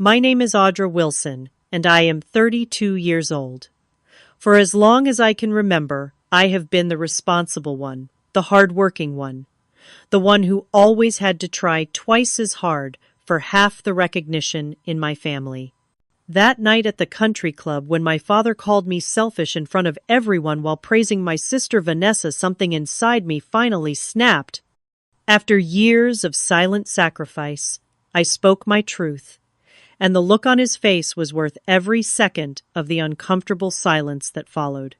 My name is Audra Wilson, and I am 32 years old. For as long as I can remember, I have been the responsible one, the hardworking one, the one who always had to try twice as hard for half the recognition in my family. That night at the country club, when my father called me selfish in front of everyone while praising my sister Vanessa, something inside me finally snapped. After years of silent sacrifice, I spoke my truth, and the look on his face was worth every second of the uncomfortable silence that followed.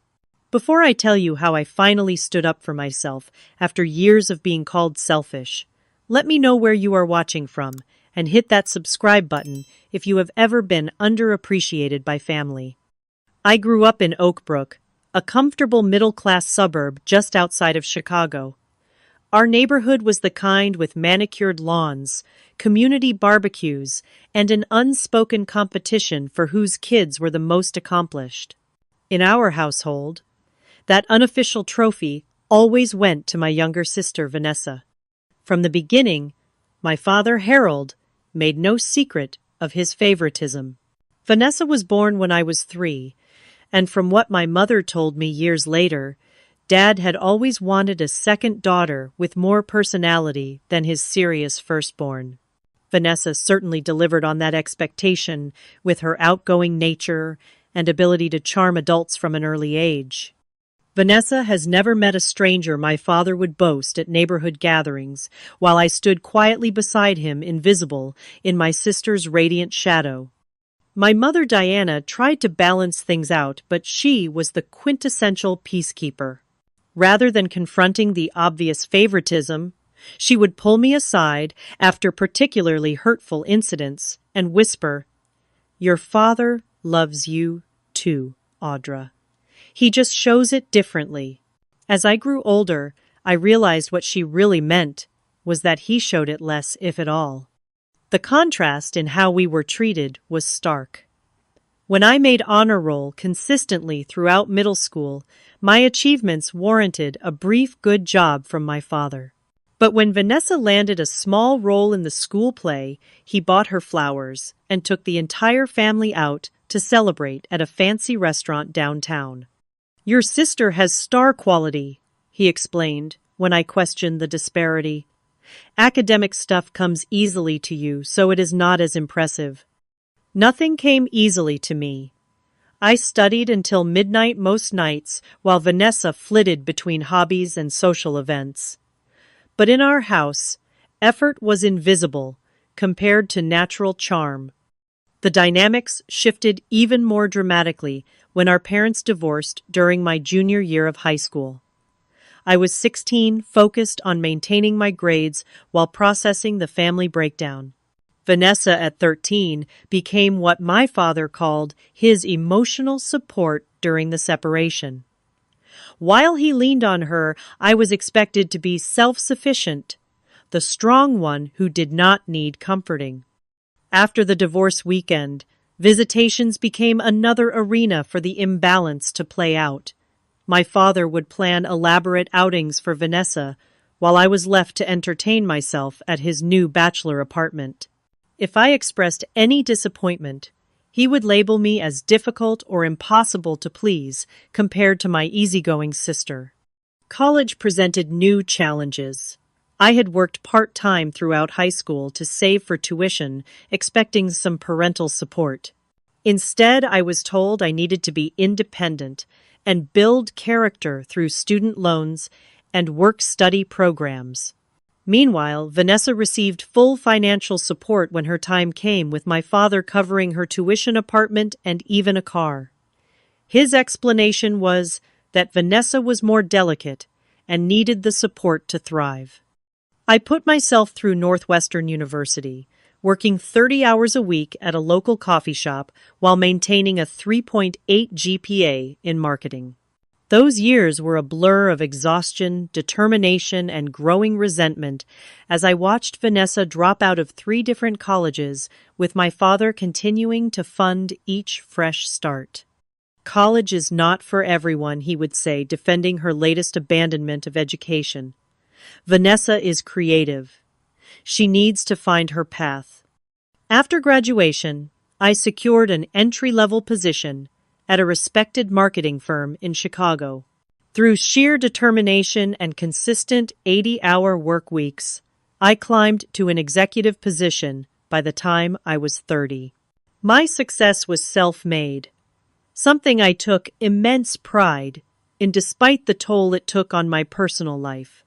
Before I tell you how I finally stood up for myself after years of being called selfish, let me know where you are watching from and hit that subscribe button if you have ever been underappreciated by family. I grew up in Oak Brook, a comfortable middle-class suburb just outside of Chicago. Our neighborhood was the kind with manicured lawns, community barbecues, and an unspoken competition for whose kids were the most accomplished. In our household, that unofficial trophy always went to my younger sister Vanessa. From the beginning, my father Harold made no secret of his favoritism. Vanessa was born when I was 3, and from what my mother told me years later, Dad had always wanted a second daughter with more personality than his serious firstborn. Vanessa certainly delivered on that expectation with her outgoing nature and ability to charm adults from an early age. Vanessa has never met a stranger my father would boast at neighborhood gatherings, while I stood quietly beside him, invisible, in my sister's radiant shadow. My mother Diana tried to balance things out, but she was the quintessential peacekeeper. Rather than confronting the obvious favoritism, she would pull me aside after particularly hurtful incidents and whisper, "Your father loves you too, Audra. He just shows it differently." As I grew older, I realized what she really meant was that he showed it less, if at all. The contrast in how we were treated was stark. When I made honor roll consistently throughout middle school, my achievements warranted a brief good job from my father. But when Vanessa landed a small role in the school play, he bought her flowers and took the entire family out to celebrate at a fancy restaurant downtown. "Your sister has star quality," he explained when I questioned the disparity. "Academic stuff comes easily to you, so it is not as impressive." Nothing came easily to me. I studied until midnight most nights, while Vanessa flitted between hobbies and social events. But in our house, effort was invisible compared to natural charm. The dynamics shifted even more dramatically when our parents divorced during my junior year of high school. I was 16, focused on maintaining my grades while processing the family breakdown. Vanessa, at 13, became what my father called his emotional support during the separation. While he leaned on her, I was expected to be self-sufficient, the strong one who did not need comforting. After the divorce weekend, visitations became another arena for the imbalance to play out. My father would plan elaborate outings for Vanessa, while I was left to entertain myself at his new bachelor apartment. If I expressed any disappointment, he would label me as difficult or impossible to please compared to my easygoing sister. College presented new challenges. I had worked part-time throughout high school to save for tuition, expecting some parental support. Instead, I was told I needed to be independent and build character through student loans and work-study programs. Meanwhile, Vanessa received full financial support when her time came, with my father covering her tuition, apartment, and even a car. His explanation was that Vanessa was more delicate and needed the support to thrive. I put myself through Northwestern University, working 30 hours a week at a local coffee shop while maintaining a 3.8 GPA in marketing. Those years were a blur of exhaustion, determination, and growing resentment as I watched Vanessa drop out of 3 different colleges, with my father continuing to fund each fresh start. "College is not for everyone," he would say, defending her latest abandonment of education. "Vanessa is creative. She needs to find her path." After graduation, I secured an entry-level position at a respected marketing firm in Chicago. Through sheer determination and consistent 80-hour work weeks, I climbed to an executive position by the time I was 30. My success was self-made, something I took immense pride in despite the toll it took on my personal life.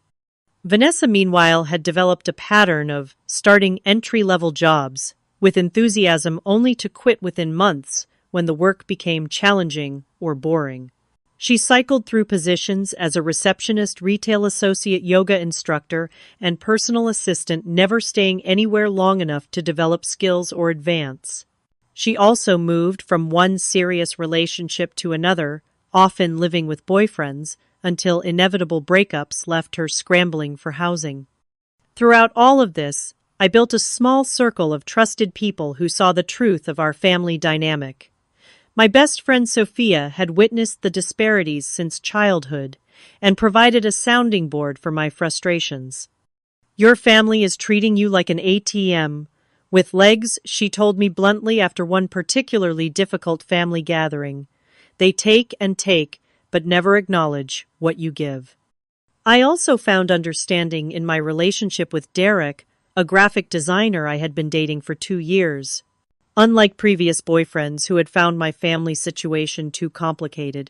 Vanessa, meanwhile, had developed a pattern of starting entry-level jobs with enthusiasm only to quit within months when the work became challenging or boring. She cycled through positions as a receptionist, retail associate, yoga instructor, and personal assistant, never staying anywhere long enough to develop skills or advance. She also moved from one serious relationship to another, often living with boyfriends, until inevitable breakups left her scrambling for housing. Throughout all of this, I built a small circle of trusted people who saw the truth of our family dynamic. My best friend Sophia had witnessed the disparities since childhood and provided a sounding board for my frustrations. "Your family is treating you like an ATM with legs," she told me bluntly after one particularly difficult family gathering. "They take and take, but never acknowledge what you give." I also found understanding in my relationship with Derek, a graphic designer I had been dating for 2 years. Unlike previous boyfriends who had found my family situation too complicated,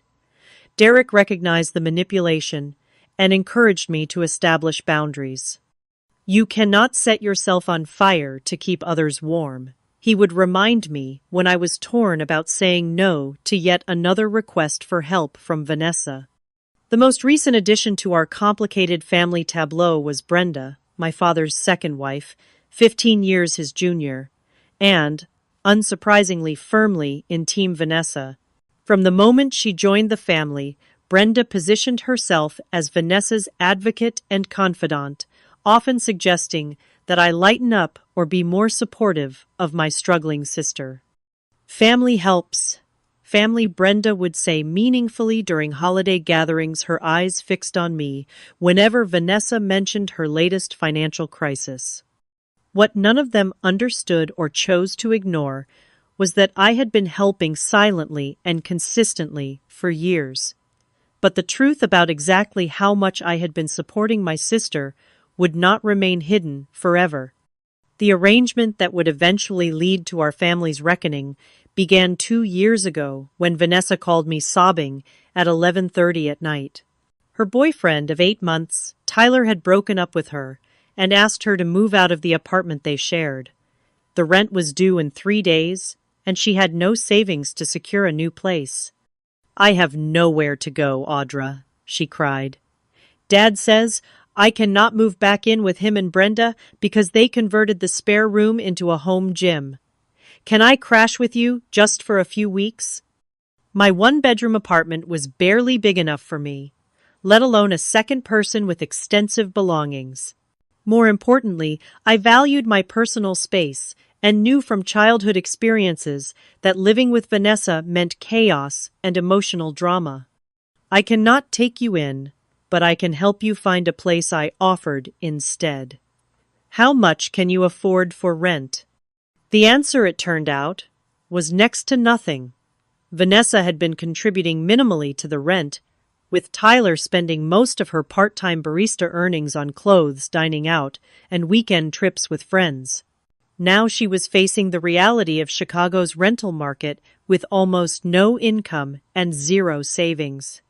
Derek recognized the manipulation and encouraged me to establish boundaries. "You cannot set yourself on fire to keep others warm," he would remind me when I was torn about saying no to yet another request for help from Vanessa. The most recent addition to our complicated family tableau was Brenda, my father's second wife, 15 years his junior, and, unsurprisingly, firmly in Team Vanessa. From the moment she joined the family, Brenda positioned herself as Vanessa's advocate and confidant, often suggesting that I lighten up or be more supportive of my struggling sister. "Family helps," family, Brenda would say meaningfully during holiday gatherings, her eyes fixed on me whenever Vanessa mentioned her latest financial crisis. What none of them understood or chose to ignore was that I had been helping silently and consistently for years. But the truth about exactly how much I had been supporting my sister would not remain hidden forever. The arrangement that would eventually lead to our family's reckoning began 2 years ago when Vanessa called me sobbing at 11:30 at night. Her boyfriend of 8 months, Tyler, had broken up with her and asked her to move out of the apartment they shared. The rent was due in 3 days, and she had no savings to secure a new place. "I have nowhere to go, Audra," she cried. "Dad says I cannot move back in with him and Brenda because they converted the spare room into a home gym. Can I crash with you just for a few weeks?" My one-bedroom apartment was barely big enough for me, let alone a second person with extensive belongings. More importantly, I valued my personal space and knew from childhood experiences that living with Vanessa meant chaos and emotional drama. "I cannot take you in, but I can help you find a place," I offered instead. "How much can you afford for rent?" The answer, it turned out, was next to nothing. Vanessa had been contributing minimally to the rent, with Tyler spending most of her part-time barista earnings on clothes, dining out, and weekend trips with friends. Now she was facing the reality of Chicago's rental market with almost no income and zero savings.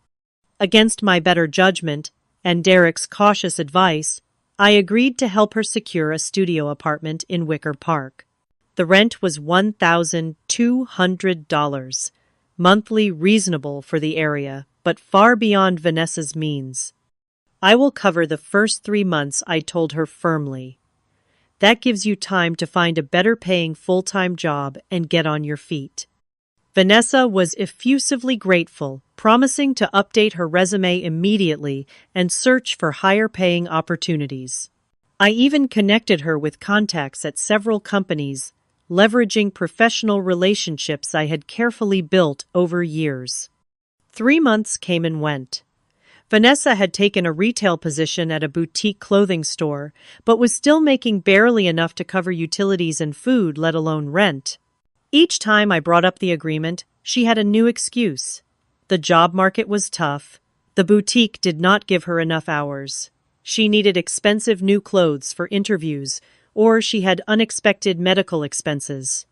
Against my better judgment and Derek's cautious advice, I agreed to help her secure a studio apartment in Wicker Park. The rent was $1,200, monthly, reasonable for the area, but far beyond Vanessa's means. "I will cover the first 3 months," I told her firmly. "That gives you time to find a better-paying full-time job and get on your feet." Vanessa was effusively grateful, promising to update her resume immediately and search for higher-paying opportunities. I even connected her with contacts at several companies, leveraging professional relationships I had carefully built over years. 3 months came and went. Vanessa had taken a retail position at a boutique clothing store, but was still making barely enough to cover utilities and food, let alone rent. Each time I brought up the agreement, she had a new excuse. The job market was tough. The boutique did not give her enough hours. She needed expensive new clothes for interviews, or she had unexpected medical expenses.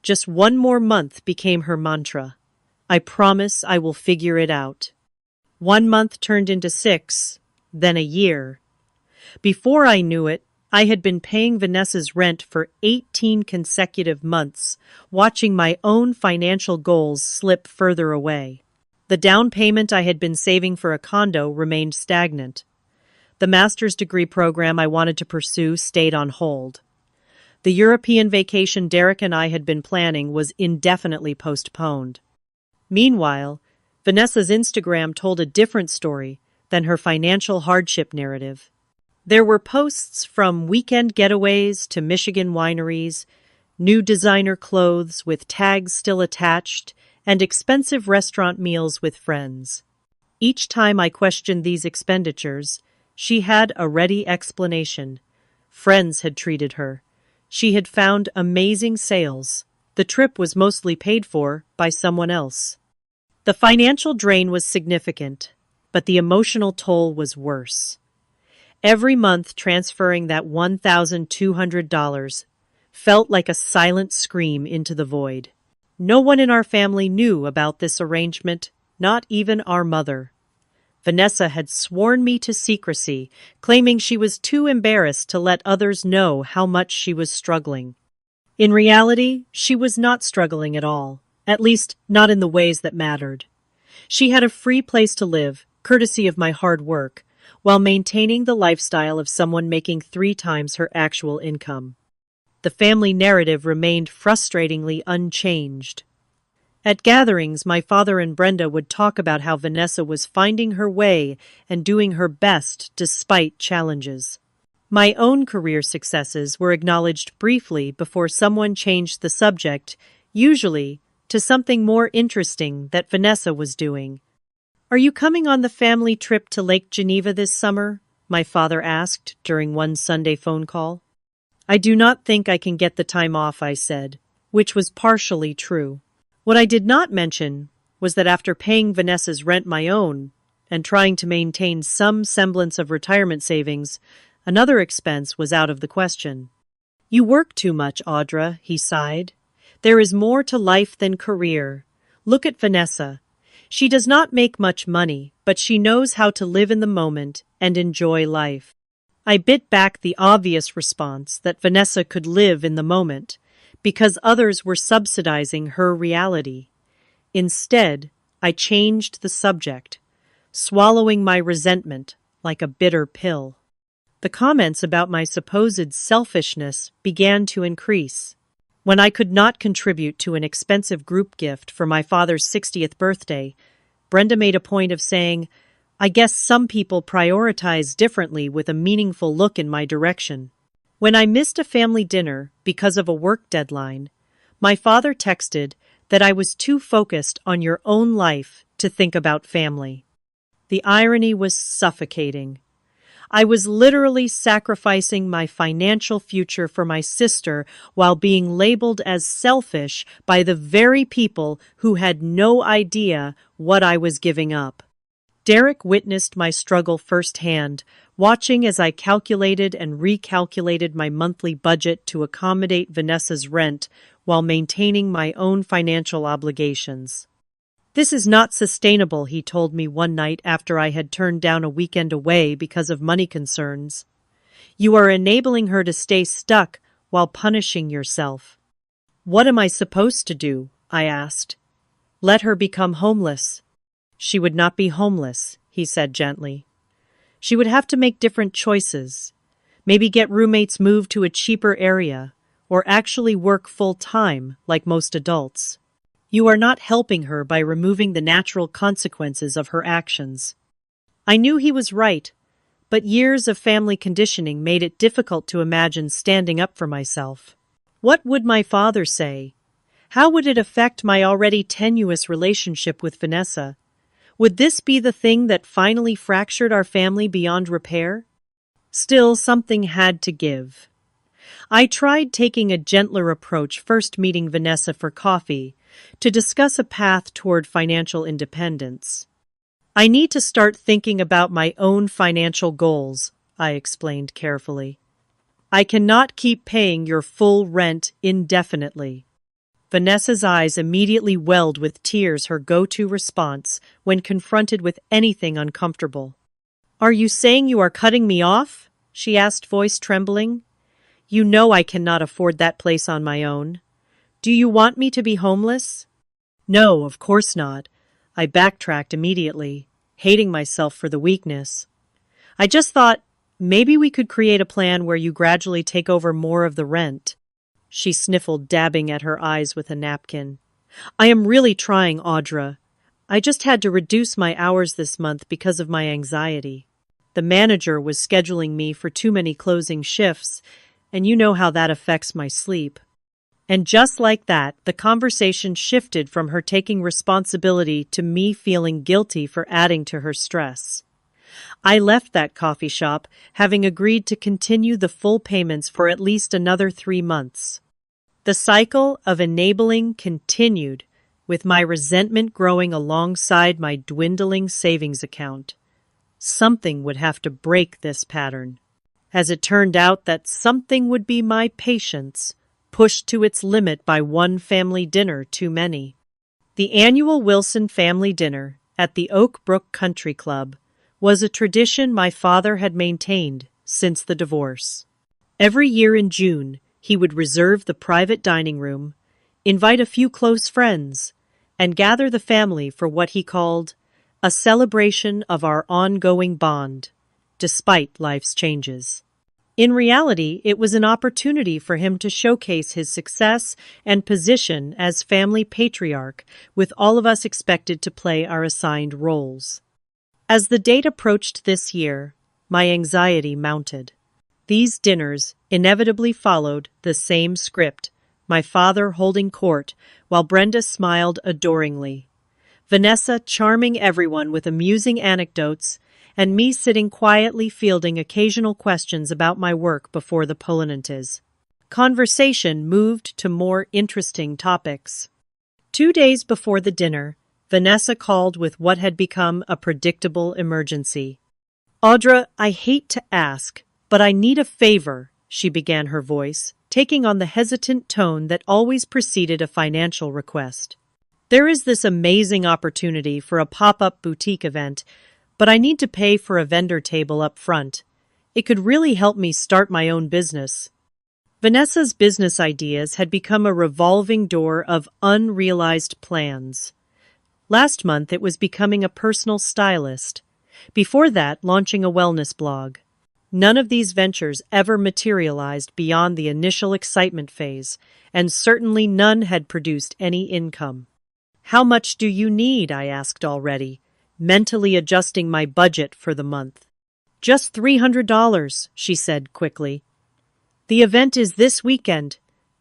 Just one more month became her mantra. I promise I will figure it out. 1 month turned into 6, then a year. Before I knew it, I had been paying Vanessa's rent for 18 consecutive months, watching my own financial goals slip further away. The down payment I had been saving for a condo remained stagnant. The master's degree program I wanted to pursue stayed on hold. The European vacation Derek and I had been planning was indefinitely postponed. Meanwhile, Vanessa's Instagram told a different story than her financial hardship narrative. There were posts from weekend getaways to Michigan wineries, new designer clothes with tags still attached, and expensive restaurant meals with friends. Each time I questioned these expenditures, she had a ready explanation. Friends had treated her. She had found amazing sales. The trip was mostly paid for by someone else. The financial drain was significant, but the emotional toll was worse. Every month transferring that $1,200 felt like a silent scream into the void. No one in our family knew about this arrangement, not even our mother. Vanessa had sworn me to secrecy, claiming she was too embarrassed to let others know how much she was struggling. In reality, she was not struggling at all, at least not in the ways that mattered. She had a free place to live, courtesy of my hard work, while maintaining the lifestyle of someone making 3 times her actual income. The family narrative remained frustratingly unchanged. At gatherings, my father and Brenda would talk about how Vanessa was finding her way and doing her best despite challenges. My own career successes were acknowledged briefly before someone changed the subject, usually to something more interesting that Vanessa was doing. "Are you coming on the family trip to Lake Geneva this summer?" my father asked during one Sunday phone call. "I do not think I can get the time off," I said, which was partially true. What I did not mention was that after paying Vanessa's rent my own and trying to maintain some semblance of retirement savings, another expense was out of the question. "You work too much, Audra," he sighed. "There is more to life than career. Look at Vanessa. She does not make much money, but she knows how to live in the moment and enjoy life." I bit back the obvious response that Vanessa could live in the moment, because others were subsidizing her reality. Instead, I changed the subject, swallowing my resentment like a bitter pill. The comments about my supposed selfishness began to increase. When I could not contribute to an expensive group gift for my father's 60th birthday, Brenda made a point of saying, "I guess some people prioritize differently with a meaningful look in my direction." When I missed a family dinner because of a work deadline, my father texted that I was too focused on your own life to think about family. The irony was suffocating. I was literally sacrificing my financial future for my sister while being labeled as selfish by the very people who had no idea what I was giving up. Derek witnessed my struggle firsthand, watching as I calculated and recalculated my monthly budget to accommodate Vanessa's rent while maintaining my own financial obligations. "This is not sustainable," he told me one night after I had turned down a weekend away because of money concerns. "You are enabling her to stay stuck while punishing yourself." "What am I supposed to do?" I asked. "Let her become homeless." "She would not be homeless," he said gently. "She would have to make different choices. Maybe get roommates moved to a cheaper area, or actually work full-time like most adults. You are not helping her by removing the natural consequences of her actions." I knew he was right, but years of family conditioning made it difficult to imagine standing up for myself. What would my father say? How would it affect my already tenuous relationship with Vanessa? Would this be the thing that finally fractured our family beyond repair? Still, something had to give. I tried taking a gentler approach, first meeting Vanessa for coffee to discuss a path toward financial independence. I need to start thinking about my own financial goals, I explained carefully. I cannot keep paying your full rent indefinitely. Vanessa's eyes immediately welled with tears, her go-to response when confronted with anything uncomfortable. Are you saying you are cutting me off? She asked, voice trembling. You know I cannot afford that place on my own. Do you want me to be homeless? No, of course not. I backtracked immediately, hating myself for the weakness. I just thought, maybe we could create a plan where you gradually take over more of the rent. She sniffled, dabbing at her eyes with a napkin. I am really trying, Audra. I just had to reduce my hours this month because of my anxiety. The manager was scheduling me for too many closing shifts, and you know how that affects my sleep. And just like that, the conversation shifted from her taking responsibility to me feeling guilty for adding to her stress. I left that coffee shop, having agreed to continue the full payments for at least another 3 months. The cycle of enabling continued, with my resentment growing alongside my dwindling savings account. Something would have to break this pattern. As it turned out, that something would be my patience, pushed to its limit by one family dinner too many. The annual Wilson family dinner at the Oak Brook Country Club was a tradition my father had maintained since the divorce. Every year in June, he would reserve the private dining room, invite a few close friends, and gather the family for what he called a celebration of our ongoing bond, despite life's changes. In reality, it was an opportunity for him to showcase his success and position as family patriarch, with all of us expected to play our assigned roles. As the date approached this year, my anxiety mounted. These dinners inevitably followed the same script, my father holding court while Brenda smiled adoringly, Vanessa charming everyone with amusing anecdotes, and me sitting quietly fielding occasional questions about my work before the Polonenses. Conversation moved to more interesting topics. 2 days before the dinner, Vanessa called with what had become a predictable emergency. Audra, I hate to ask, but I need a favor, she began, her voice taking on the hesitant tone that always preceded a financial request. There is this amazing opportunity for a pop-up boutique event, but I need to pay for a vendor table up front. It could really help me start my own business. Vanessa's business ideas had become a revolving door of unrealized plans. Last month, it was becoming a personal stylist. Before that, launching a wellness blog. None of these ventures ever materialized beyond the initial excitement phase, and certainly none had produced any income. How much do you need? I asked already, mentally adjusting my budget for the month. Just $300, she said quickly. The event is this weekend,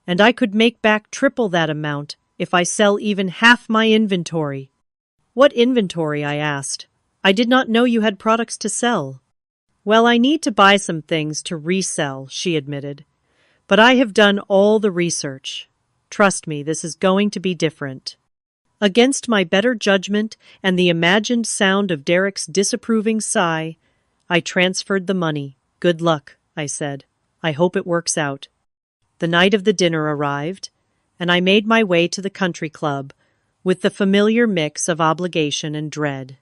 and I could make back triple that amount if I sell even half my inventory. What inventory? I asked. I did not know you had products to sell. Well, I need to buy some things to resell, she admitted. But I have done all the research. Trust me, this is going to be different. Against my better judgment and the imagined sound of Derek's disapproving sigh, I transferred the money. Good luck, I said. I hope it works out. The night of the dinner arrived, and I made my way to the country club with the familiar mix of obligation and dread.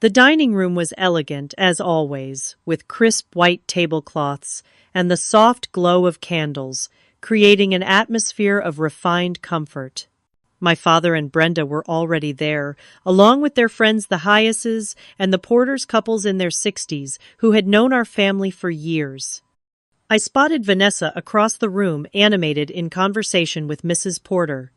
The dining room was elegant, as always, with crisp white tablecloths and the soft glow of candles, creating an atmosphere of refined comfort. My father and Brenda were already there, along with their friends the Hyases and the Porters couples in their 60s, who had known our family for years. I spotted Vanessa across the room, animated in conversation with Mrs. Porter.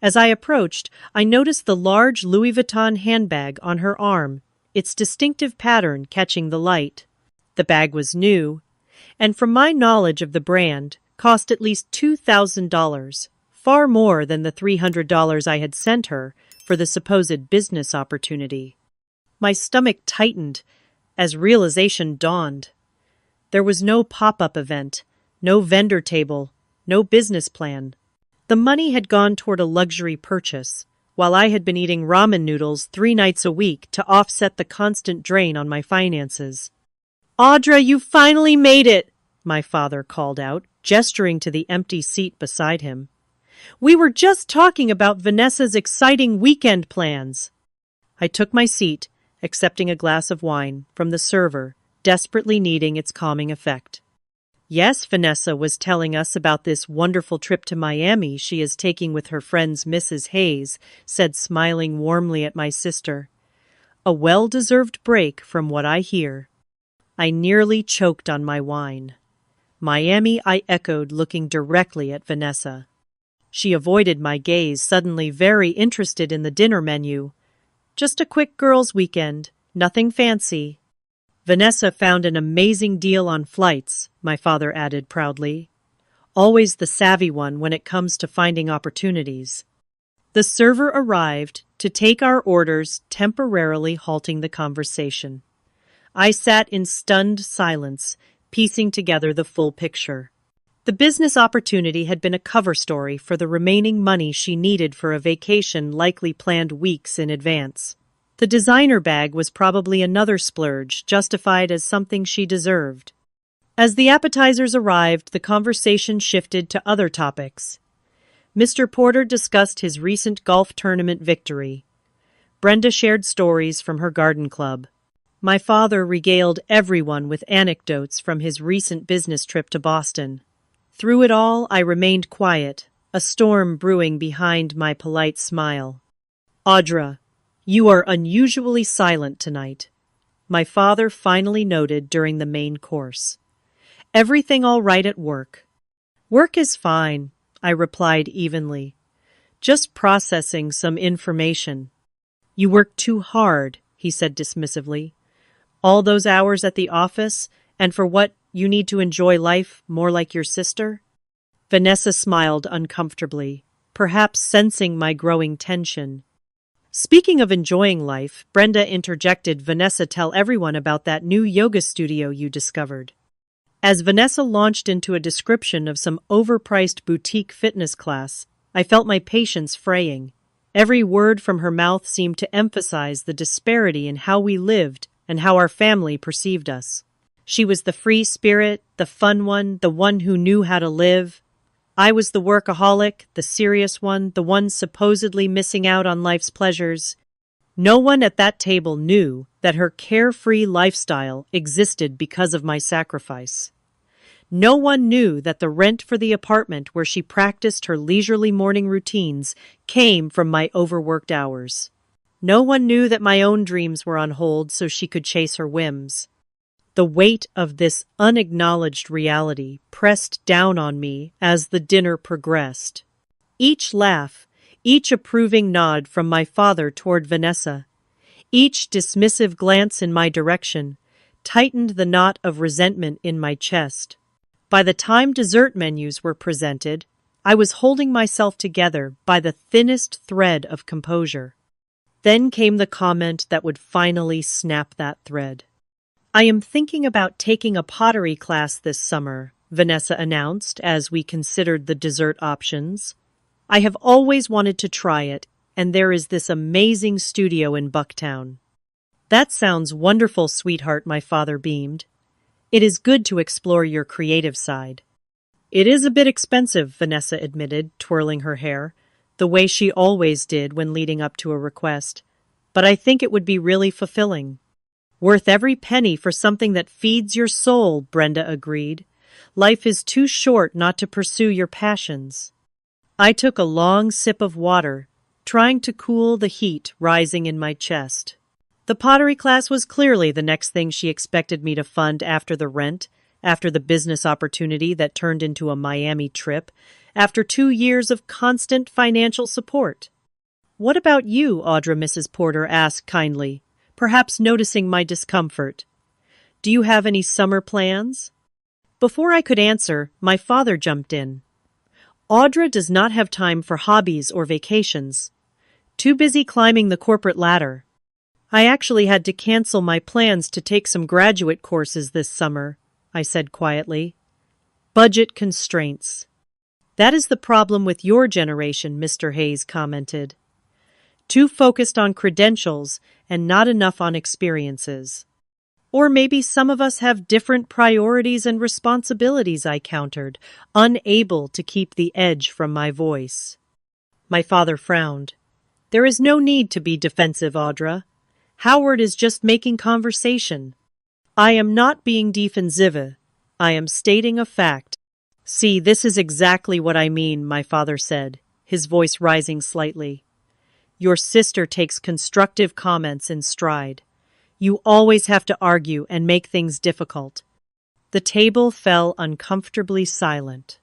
As I approached, I noticed the large Louis Vuitton handbag on her arm, its distinctive pattern catching the light. The bag was new, and from my knowledge of the brand, cost at least $2,000, far more than the $300 I had sent her for the supposed business opportunity. My stomach tightened as realization dawned. There was no pop-up event, no vendor table, no business plan. The money had gone toward a luxury purchase, while I had been eating ramen noodles 3 nights a week to offset the constant drain on my finances. "Audra, you finally made it!" my father called out, gesturing to the empty seat beside him. "We were just talking about Vanessa's exciting weekend plans." I took my seat, accepting a glass of wine from the server, desperately needing its calming effect. "Yes, Vanessa was telling us about this wonderful trip to Miami she is taking with her friends Mrs. Hayes," said, smiling warmly at my sister. "A well-deserved break from what I hear." I nearly choked on my wine. "Miami," I echoed, looking directly at Vanessa. She avoided my gaze, suddenly very interested in the dinner menu. "Just a quick girls' weekend, nothing fancy." "Vanessa found an amazing deal on flights," my father added proudly. "Always the savvy one when it comes to finding opportunities." The server arrived to take our orders, temporarily halting the conversation. I sat in stunned silence, piecing together the full picture. The business opportunity had been a cover story for the remaining money she needed for a vacation likely planned weeks in advance. The designer bag was probably another splurge, justified as something she deserved. As the appetizers arrived, the conversation shifted to other topics. Mr. Porter discussed his recent golf tournament victory. Brenda shared stories from her garden club. My father regaled everyone with anecdotes from his recent business trip to Boston. Through it all, I remained quiet, a storm brewing behind my polite smile. "Audra, you are unusually silent tonight," my father finally noted during the main course. "Everything all right at work?" "Work is fine," I replied evenly. "Just processing some information." "You work too hard," he said dismissively. "All those hours at the office, and for what, you need to enjoy life more like your sister?" Vanessa smiled uncomfortably, perhaps sensing my growing tension. "Speaking of enjoying life," Brenda interjected, "Vanessa, tell everyone about that new yoga studio you discovered." As Vanessa launched into a description of some overpriced boutique fitness class, I felt my patience fraying. Every word from her mouth seemed to emphasize the disparity in how we lived and how our family perceived us. She was the free spirit, the fun one, the one who knew how to live. I was the workaholic, the serious one, the one supposedly missing out on life's pleasures. No one at that table knew that her carefree lifestyle existed because of my sacrifice. No one knew that the rent for the apartment where she practiced her leisurely morning routines came from my overworked hours. No one knew that my own dreams were on hold so she could chase her whims. The weight of this unacknowledged reality pressed down on me as the dinner progressed. Each laugh, each approving nod from my father toward Vanessa, each dismissive glance in my direction, tightened the knot of resentment in my chest. By the time dessert menus were presented, I was holding myself together by the thinnest thread of composure. Then came the comment that would finally snap that thread. "I am thinking about taking a pottery class this summer," Vanessa announced as we considered the dessert options. "I have always wanted to try it, and there is this amazing studio in Bucktown." "That sounds wonderful, sweetheart," my father beamed. "It is good to explore your creative side." "It is a bit expensive," Vanessa admitted, twirling her hair, the way she always did when leading up to a request. "But I think it would be really fulfilling." "Worth every penny for something that feeds your soul," Brenda agreed. "Life is too short not to pursue your passions." I took a long sip of water, trying to cool the heat rising in my chest. The pottery class was clearly the next thing she expected me to fund after the rent, after the business opportunity that turned into a Miami trip, after 2 years of constant financial support. "What about you, Audra?" Mrs. Porter asked kindly, perhaps noticing my discomfort. "Do you have any summer plans?" Before I could answer, my father jumped in. "Audra does not have time for hobbies or vacations. Too busy climbing the corporate ladder." I actually had to cancel my plans to take some graduate courses this summer, I said quietly. Budget constraints. That is the problem with your generation, Mr. Hayes commented. Too focused on credentials and not enough on experiences. Or maybe some of us have different priorities and responsibilities, I countered, unable to keep the edge from my voice. My father frowned. There is no need to be defensive, Audra. Howard is just making conversation. I am not being defensive. I am stating a fact. See, this is exactly what I mean, my father said, his voice rising slightly. Your sister takes constructive comments in stride. You always have to argue and make things difficult. The table fell uncomfortably silent.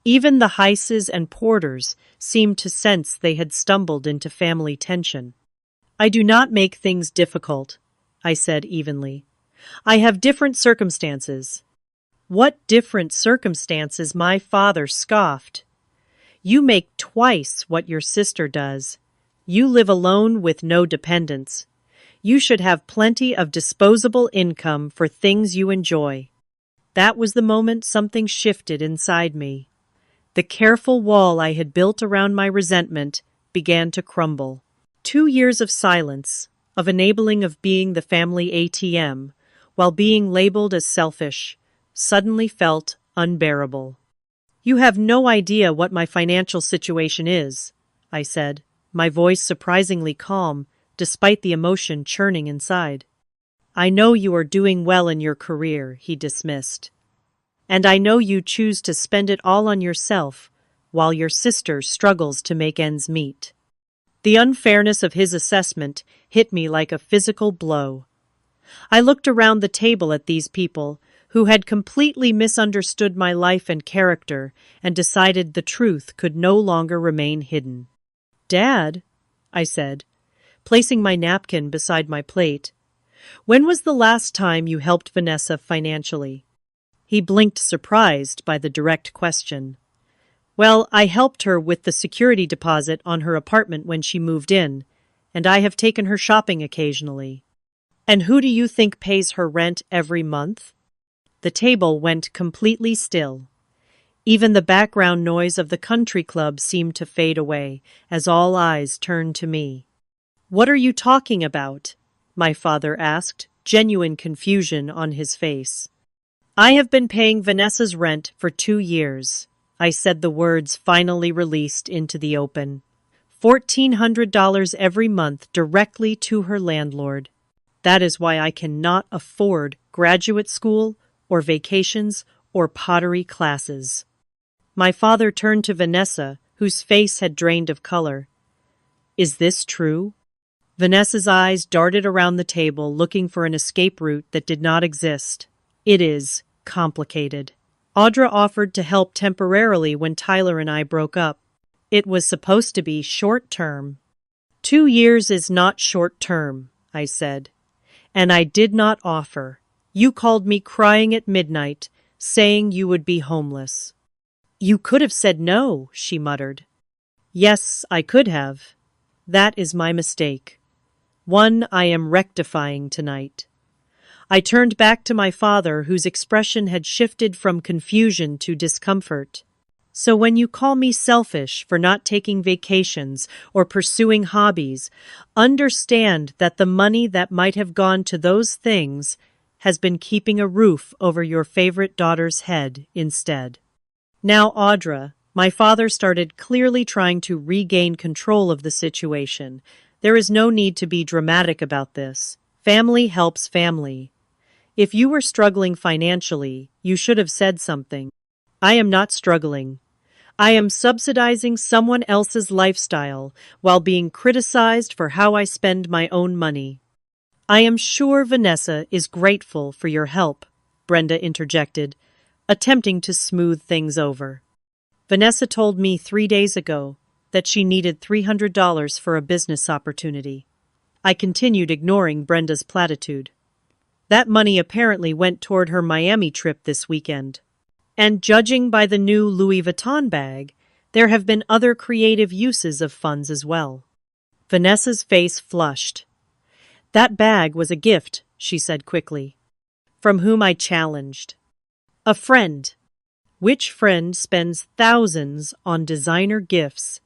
Even the Heises and Porters seemed to sense they had stumbled into family tension. I do not make things difficult, I said evenly. I have different circumstances. What different circumstances? My father scoffed. You make twice what your sister does. You live alone with no dependents. You should have plenty of disposable income for things you enjoy. That was the moment something shifted inside me. The careful wall I had built around my resentment began to crumble. 2 years of silence, of enabling of being the family ATM, while being labeled as selfish, suddenly felt unbearable. You have no idea what my financial situation is, I said, my voice surprisingly calm, despite the emotion churning inside. I know you are doing well in your career, he dismissed. And I know you choose to spend it all on yourself, while your sister struggles to make ends meet. The unfairness of his assessment hit me like a physical blow. I looked around the table at these people who had completely misunderstood my life and character and decided the truth could no longer remain hidden. Dad, I said, placing my napkin beside my plate, when was the last time you helped Vanessa financially? He blinked, surprised by the direct question. Well, I helped her with the security deposit on her apartment when she moved in, and I have taken her shopping occasionally. And who do you think pays her rent every month? The table went completely still. Even the background noise of the country club seemed to fade away as all eyes turned to me. What are you talking about? My father asked, genuine confusion on his face. I have been paying Vanessa's rent for 2 years. I said, the words finally released into the open. $1,400 every month directly to her landlord. That is why I cannot afford graduate school or vacations or pottery classes. My father turned to Vanessa, whose face had drained of color. Is this true? Vanessa's eyes darted around the table, looking for an escape route that did not exist. It is complicated. Audra offered to help temporarily when Tyler and I broke up. It was supposed to be short-term. 2 years is not short-term, I said. And I did not offer. You called me crying at midnight, saying you would be homeless. You could have said no, she muttered. Yes, I could have. That is my mistake. One I am rectifying tonight. I turned back to my father, whose expression had shifted from confusion to discomfort. So when you call me selfish for not taking vacations or pursuing hobbies, understand that the money that might have gone to those things has been keeping a roof over your favorite daughter's head instead. Now, Audra, my father started, clearly trying to regain control of the situation. There is no need to be dramatic about this. Family helps family. If you were struggling financially, you should have said something. I am not struggling. I am subsidizing someone else's lifestyle while being criticized for how I spend my own money. I am sure Vanessa is grateful for your help, Brenda interjected, attempting to smooth things over. Vanessa told me 3 days ago that she needed $300 for a business opportunity. I continued, ignoring Brenda's platitude. That money apparently went toward her Miami trip this weekend. And judging by the new Louis Vuitton bag, there have been other creative uses of funds as well. Vanessa's face flushed. That bag was a gift, she said quickly. From whom I challenged. A friend. Which friend spends thousands on designer gifts?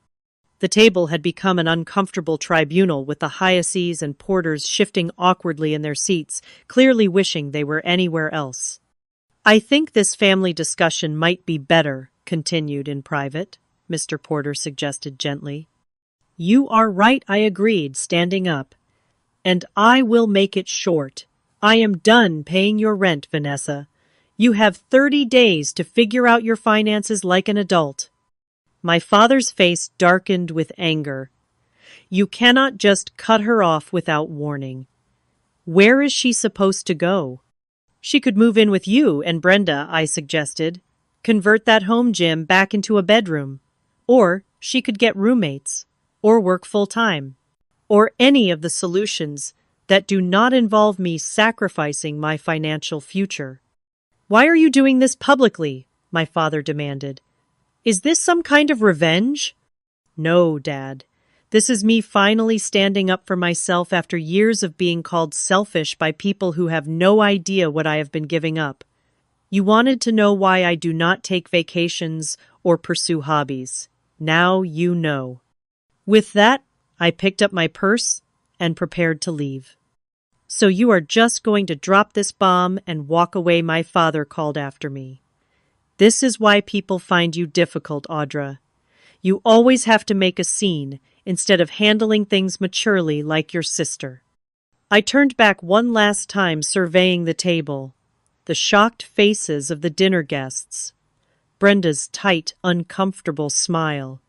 The table had become an uncomfortable tribunal with the Hyaces and porters shifting awkwardly in their seats, clearly wishing they were anywhere else. I think this family discussion might be better continued in private, Mr. Porter suggested gently. You are right, I agreed, standing up. And I will make it short. I am done paying your rent, Vanessa. You have 30 days to figure out your finances like an adult. My father's face darkened with anger. You cannot just cut her off without warning. Where is she supposed to go? She could move in with you and Brenda, I suggested. Convert that home gym back into a bedroom. Or she could get roommates. Or work full-time. Or any of the solutions that do not involve me sacrificing my financial future. Why are you doing this publicly? My father demanded. Is this some kind of revenge? No, Dad. This is me finally standing up for myself after years of being called selfish by people who have no idea what I have been giving up. You wanted to know why I do not take vacations or pursue hobbies. Now you know. With that, I picked up my purse and prepared to leave. So you are just going to drop this bomb and walk away, my father called after me. This is why people find you difficult, Audra. You always have to make a scene instead of handling things maturely like your sister. I turned back one last time, surveying the table, the shocked faces of the dinner guests, Brenda's tight, uncomfortable smile,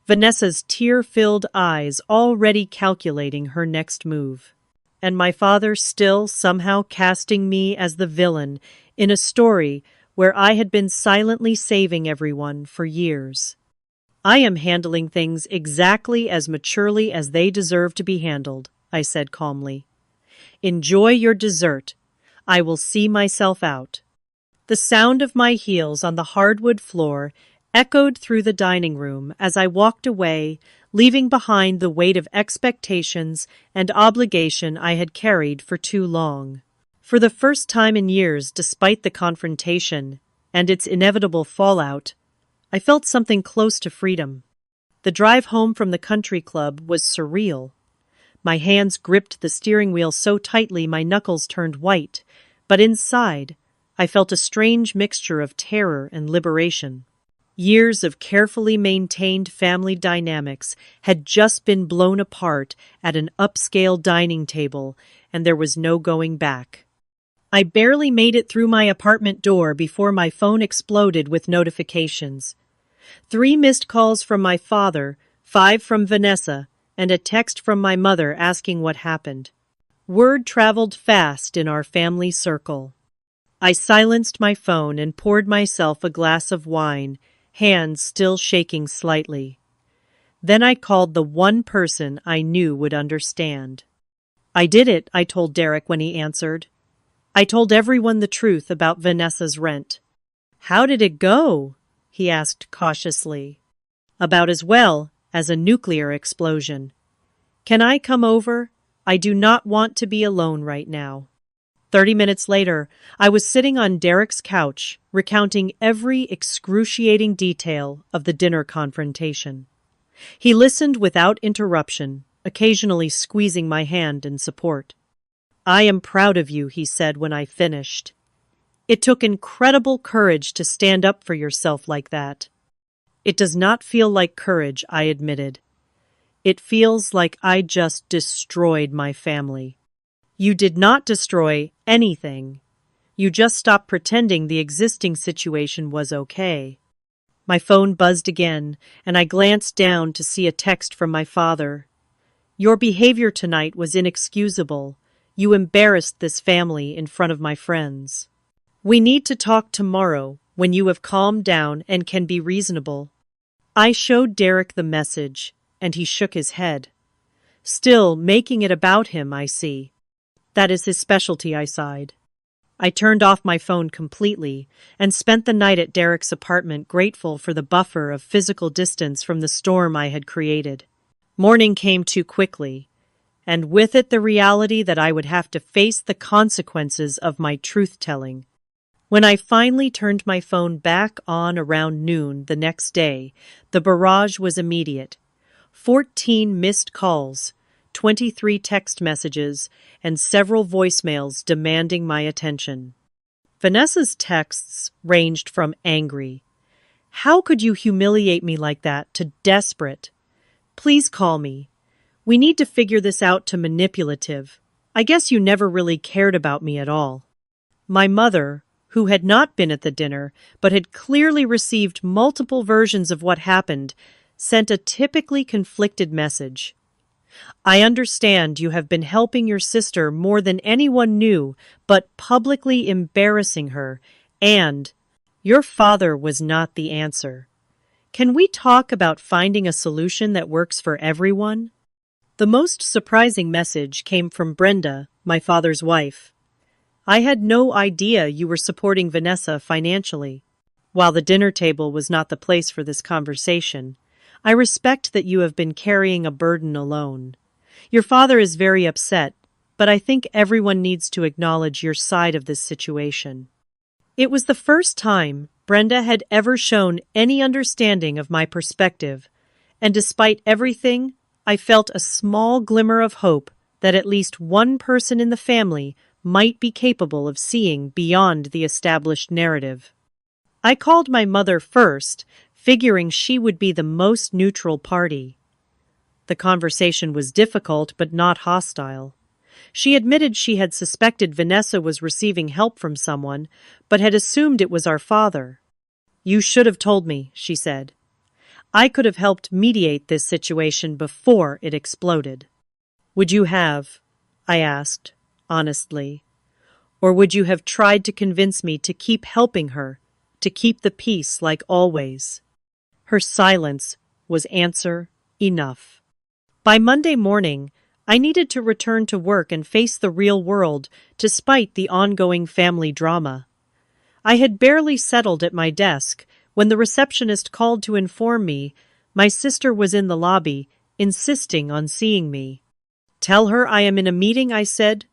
Vanessa's tear-filled eyes already calculating her next move, and my father still somehow casting me as the villain in a story where I had been silently saving everyone for years. I am handling things exactly as maturely as they deserve to be handled, I said calmly. Enjoy your dessert. I will see myself out. The sound of my heels on the hardwood floor echoed through the dining room as I walked away, leaving behind the weight of expectations and obligation I had carried for too long. For the first time in years, despite the confrontation and its inevitable fallout, I felt something close to freedom. The drive home from the country club was surreal. My hands gripped the steering wheel so tightly my knuckles turned white, but inside, I felt a strange mixture of terror and liberation. Years of carefully maintained family dynamics had just been blown apart at an upscale dining table, and there was no going back. I barely made it through my apartment door before my phone exploded with notifications. 3 missed calls from my father, 5 from Vanessa, and a text from my mother asking what happened. Word traveled fast in our family circle. I silenced my phone and poured myself a glass of wine, hands still shaking slightly. Then I called the one person I knew would understand. I did it, I told Derek when he answered. I told everyone the truth about Vanessa's rent. How did it go? He asked cautiously. About as well as a nuclear explosion. Can I come over? I do not want to be alone right now. 30 minutes later, I was sitting on Derek's couch, recounting every excruciating detail of the dinner confrontation. He listened without interruption, occasionally squeezing my hand in support. I am proud of you, he said when I finished. It took incredible courage to stand up for yourself like that. It does not feel like courage, I admitted. It feels like I just destroyed my family. You did not destroy anything. You just stopped pretending the existing situation was okay. My phone buzzed again, and I glanced down to see a text from my father. Your behavior tonight was inexcusable. You embarrassed this family in front of my friends. We need to talk tomorrow when you have calmed down and can be reasonable. I showed Derek the message, and he shook his head. Still making it about him, I see. That is his specialty, I sighed. I turned off my phone completely and spent the night at Derek's apartment, grateful for the buffer of physical distance from the storm I had created. Morning came too quickly, and with it the reality that I would have to face the consequences of my truth-telling. When I finally turned my phone back on around noon the next day, the barrage was immediate. 14 missed calls, 23 text messages, and several voicemails demanding my attention. Vanessa's texts ranged from angry, "How could you humiliate me like that?" to desperate, "Please call me. We need to figure this out," to manipulative, "I guess you never really cared about me at all." My mother, who had not been at the dinner but had clearly received multiple versions of what happened, sent a typically conflicted message. "I understand you have been helping your sister more than anyone knew, but publicly embarrassing her, and your father was not the answer. Can we talk about finding a solution that works for everyone?" The most surprising message came from Brenda, my father's wife. "I had no idea you were supporting Vanessa financially. While the dinner table was not the place for this conversation, I respect that you have been carrying a burden alone. Your father is very upset, but I think everyone needs to acknowledge your side of this situation." It was the first time Brenda had ever shown any understanding of my perspective, and despite everything, I felt a small glimmer of hope that at least one person in the family might be capable of seeing beyond the established narrative. I called my mother first, figuring she would be the most neutral party. The conversation was difficult but not hostile. She admitted she had suspected Vanessa was receiving help from someone, but had assumed it was our father. "You should have told me," she said. "I could have helped mediate this situation before it exploded." "Would you have?" I asked, honestly. "Or would you have tried to convince me to keep helping her, to keep the peace like always?" Her silence was answer enough. By Monday morning, I needed to return to work and face the real world, despite the ongoing family drama. I had barely settled at my desk when the receptionist called to inform me my sister was in the lobby, insisting on seeing me. "Tell her I am in a meeting," I said,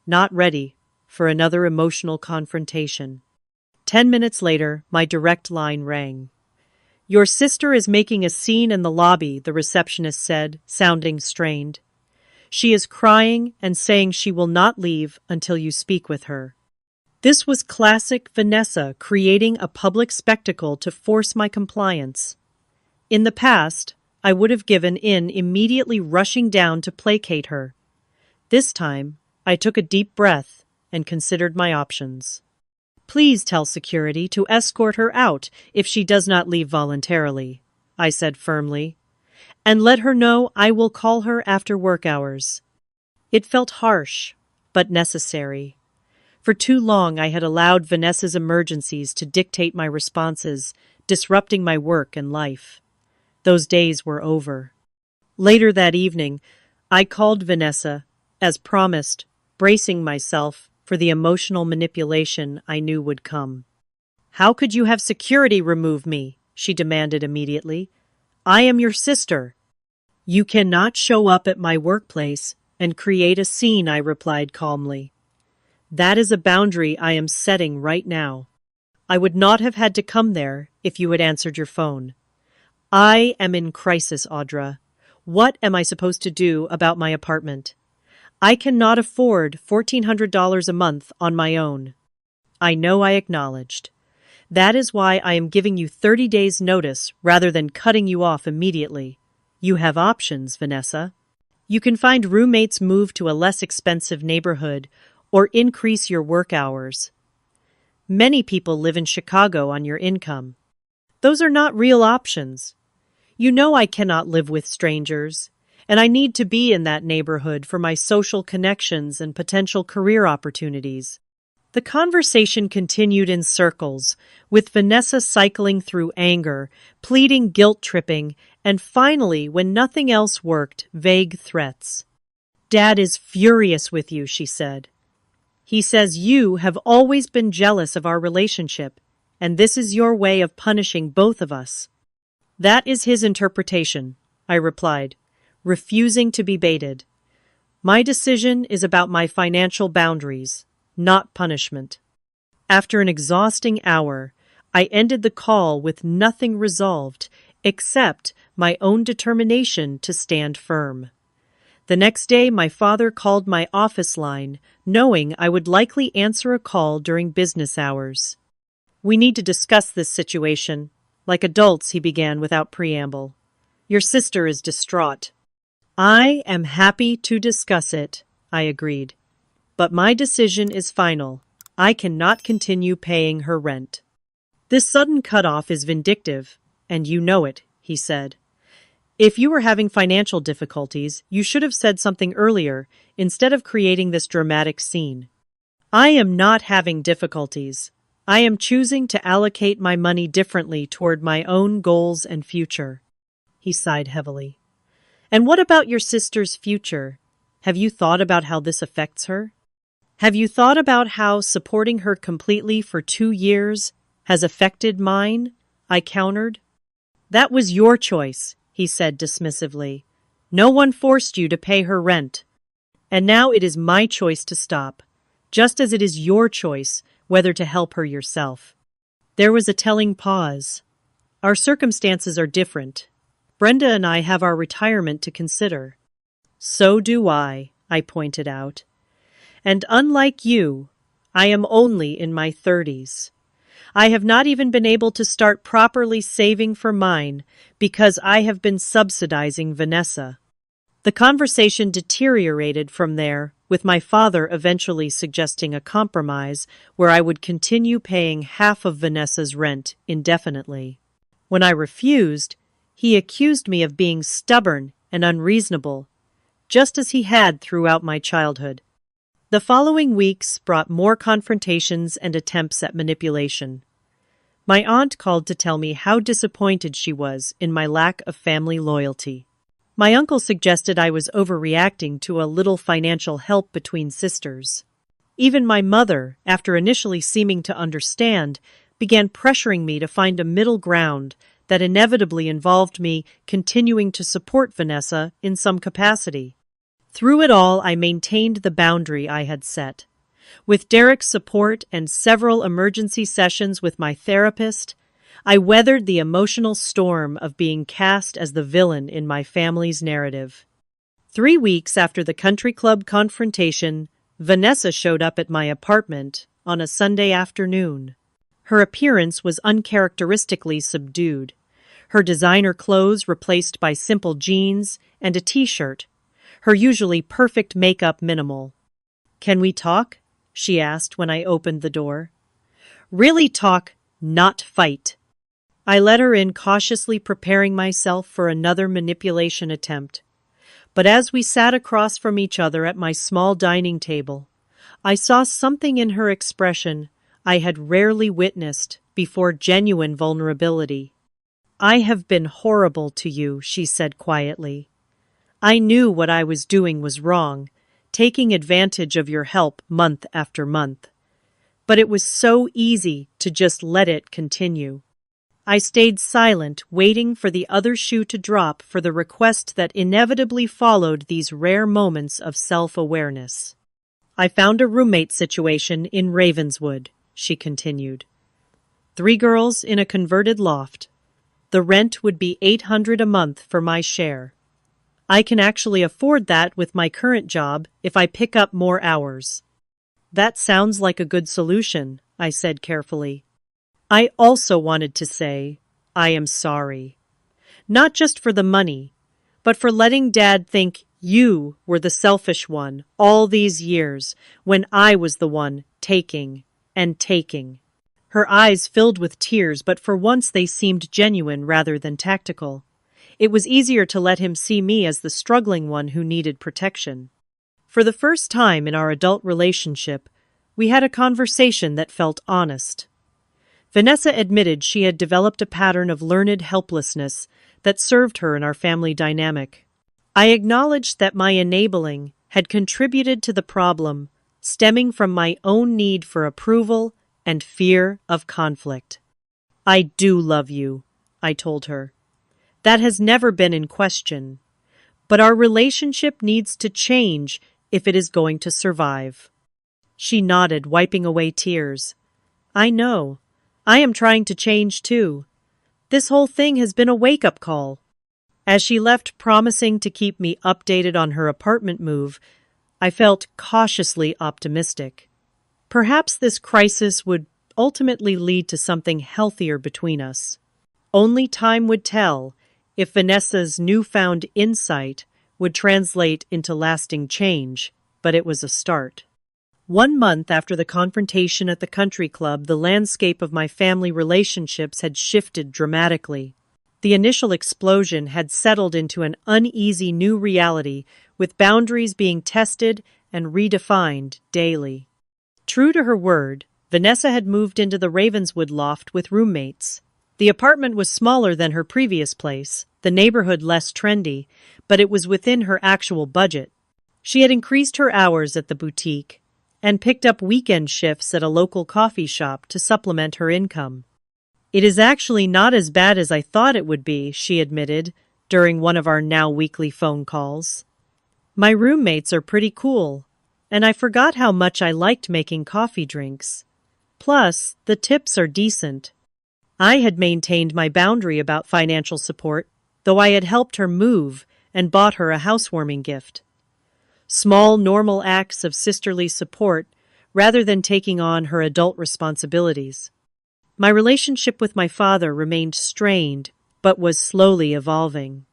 not ready for another emotional confrontation. 10 minutes later, my direct line rang. "Your sister is making a scene in the lobby," the receptionist said, sounding strained. "She is crying and saying she will not leave until you speak with her." This was classic Vanessa creating a public spectacle to force my compliance. In the past, I would have given in, immediately rushing down to placate her. This time, I took a deep breath and considered my options. "Please tell security to escort her out if she does not leave voluntarily," I said firmly, "and let her know I will call her after work hours." It felt harsh, but necessary. For too long I had allowed Vanessa's emergencies to dictate my responses, disrupting my work and life. Those days were over. Later that evening, I called Vanessa, as promised, bracing myself for the emotional manipulation I knew would come. "How could you have security remove me?" she demanded immediately. "I am your sister." "You cannot show up at my workplace and create a scene," I replied calmly. "That is a boundary I am setting right now. I would not have had to come there if you had answered your phone. I am in crisis, Audra. What am I supposed to do about my apartment? I cannot afford $1,400 a month on my own." "I know," I acknowledged. "That is why I am giving you 30 days' notice rather than cutting you off immediately. You have options, Vanessa. You can find roommates, move to a less expensive neighborhood, or increase your work hours. Many people live in Chicago on your income. Those are not real options. You know I cannot live with strangers, and I need to be in that neighborhood for my social connections and potential career opportunities." The conversation continued in circles, with Vanessa cycling through anger, pleading guilt-tripping, and finally, when nothing else worked, vague threats. "Dad is furious with you," she said. "He says you have always been jealous of our relationship, and this is your way of punishing both of us." "That is his interpretation," I replied, refusing to be baited. My decision is about my financial boundaries, not punishment. After an exhausting hour, I ended the call with nothing resolved except my own determination to stand firm. The next day, my father called my office line, knowing I would likely answer a call during business hours. "We need to discuss this situation. Like adults," he began without preamble. "Your sister is distraught." "I am happy to discuss it," I agreed. "But my decision is final. I cannot continue paying her rent." "This sudden cutoff is vindictive, and you know it," he said. "If you were having financial difficulties, you should have said something earlier instead of creating this dramatic scene." "I am not having difficulties. I am choosing to allocate my money differently toward my own goals and future." He sighed heavily. "And what about your sister's future? Have you thought about how this affects her? Have you thought about how supporting her completely for 2 years has affected mine?" I countered. "That was your choice," he said dismissively. "No one forced you to pay her rent. And now it is my choice to stop, just as it is your choice whether to help her yourself." There was a telling pause. "Our circumstances are different. Brenda and I have our retirement to consider." "So do I," pointed out. "And unlike you, I am only in my 30s. I have not even been able to start properly saving for mine because I have been subsidizing Vanessa." The conversation deteriorated from there, with my father eventually suggesting a compromise where I would continue paying half of Vanessa's rent indefinitely. When I refused, he accused me of being stubborn and unreasonable, just as he had throughout my childhood. The following weeks brought more confrontations and attempts at manipulation. My aunt called to tell me how disappointed she was in my lack of family loyalty. My uncle suggested I was overreacting to a little financial help between sisters. Even my mother, after initially seeming to understand, began pressuring me to find a middle ground that inevitably involved me continuing to support Vanessa in some capacity. Through it all, I maintained the boundary I had set. With Derek's support and several emergency sessions with my therapist, I weathered the emotional storm of being cast as the villain in my family's narrative. 3 weeks after the country club confrontation, Vanessa showed up at my apartment on a Sunday afternoon. Her appearance was uncharacteristically subdued. Her designer clothes replaced by simple jeans and a t-shirt. Her usually perfect makeup minimal. "Can we talk?" she asked when I opened the door. "Really talk, not fight." I let her in, cautiously preparing myself for another manipulation attempt. But as we sat across from each other at my small dining table, I saw something in her expression I had rarely witnessed before: genuine vulnerability. "I have been horrible to you," she said quietly. "I knew what I was doing was wrong, taking advantage of your help month after month. But it was so easy to just let it continue." I stayed silent, waiting for the other shoe to drop for the request that inevitably followed these rare moments of self-awareness. "I found a roommate situation in Ravenswood," she continued. 3 girls in a converted loft. The rent would be $800 a month for my share. I can actually afford that with my current job if I pick up more hours." "That sounds like a good solution," I said carefully. I also wanted to say, I am sorry. Not just for the money, but for letting Dad think you were the selfish one all these years when I was the one taking and taking. Her eyes filled with tears, but for once they seemed genuine rather than tactical. It was easier to let him see me as the struggling one who needed protection. For the first time in our adult relationship, we had a conversation that felt honest. Vanessa admitted she had developed a pattern of learned helplessness that served her in our family dynamic. I acknowledged that my enabling had contributed to the problem, stemming from my own need for approval and fear of conflict. "I do love you," I told her. "That has never been in question. But our relationship needs to change if it is going to survive. She nodded, wiping away tears. I know. I am trying to change too. This whole thing has been a wake-up call. As she left, promising to keep me updated on her apartment move, I felt cautiously optimistic. Perhaps this crisis would ultimately lead to something healthier between us. Only time would tell if Vanessa's newfound insight would translate into lasting change, but it was a start. 1 month after the confrontation at the country club, the landscape of my family relationships had shifted dramatically. The initial explosion had settled into an uneasy new reality, with boundaries being tested and redefined daily. True to her word, Vanessa had moved into the Ravenswood loft with roommates. The apartment was smaller than her previous place, the neighborhood less trendy, but it was within her actual budget. She had increased her hours at the boutique and picked up weekend shifts at a local coffee shop to supplement her income. It is actually not as bad as I thought it would be, she admitted during one of our now weekly phone calls. My roommates are pretty cool, and I forgot how much I liked making coffee drinks. Plus, the tips are decent. I had maintained my boundary about financial support, though I had helped her move and bought her a housewarming gift. Small, normal acts of sisterly support rather than taking on her adult responsibilities. My relationship with my father remained strained, but was slowly evolving.